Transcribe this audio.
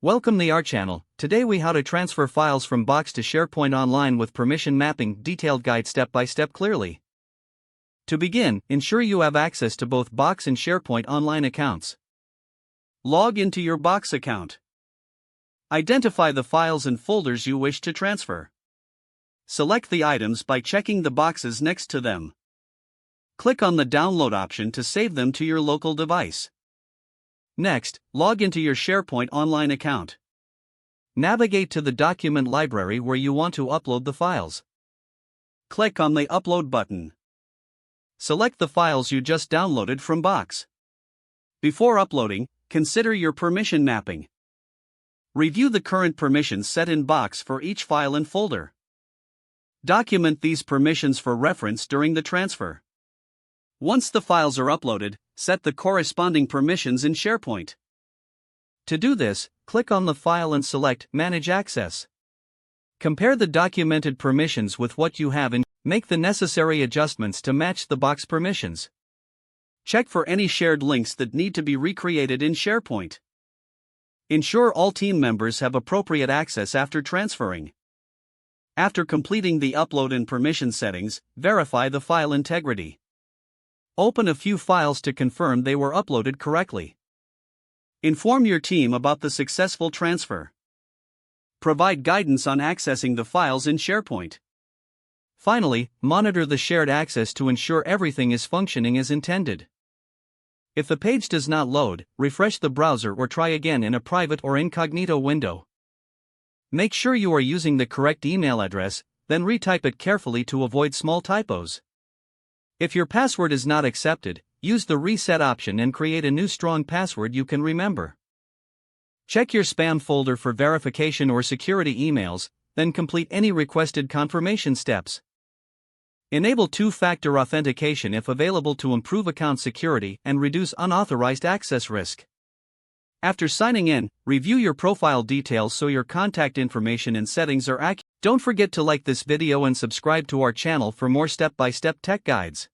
Welcome to our channel. Today we how to transfer files from Box to SharePoint Online with permission mapping, detailed guide step by step clearly. To begin, ensure you have access to both Box and SharePoint Online accounts. Log into your Box account. Identify the files and folders you wish to transfer. Select the items by checking the boxes next to them. Click on the download option to save them to your local device. Next, log into your SharePoint Online account. Navigate to the document library where you want to upload the files. Click on the Upload button. Select the files you just downloaded from Box. Before uploading, consider your permission mapping. Review the current permissions set in Box for each file and folder. Document these permissions for reference during the transfer. Once the files are uploaded, set the corresponding permissions in SharePoint. To do this, click on the file and select Manage Access. Compare the documented permissions with what you have and make the necessary adjustments to match the Box permissions. Check for any shared links that need to be recreated in SharePoint. Ensure all team members have appropriate access after transferring. After completing the upload and permission settings, verify the file integrity. Open a few files to confirm they were uploaded correctly. Inform your team about the successful transfer. Provide guidance on accessing the files in SharePoint. Finally, monitor the shared access to ensure everything is functioning as intended. If the page does not load, refresh the browser or try again in a private or incognito window. Make sure you are using the correct email address, then retype it carefully to avoid small typos. If your password is not accepted, use the reset option and create a new strong password you can remember. Check your spam folder for verification or security emails, then complete any requested confirmation steps. Enable two-factor authentication if available to improve account security and reduce unauthorized access risk. After signing in, review your profile details so your contact information and settings are accurate. Don't forget to like this video and subscribe to our channel for more step-by-step tech guides.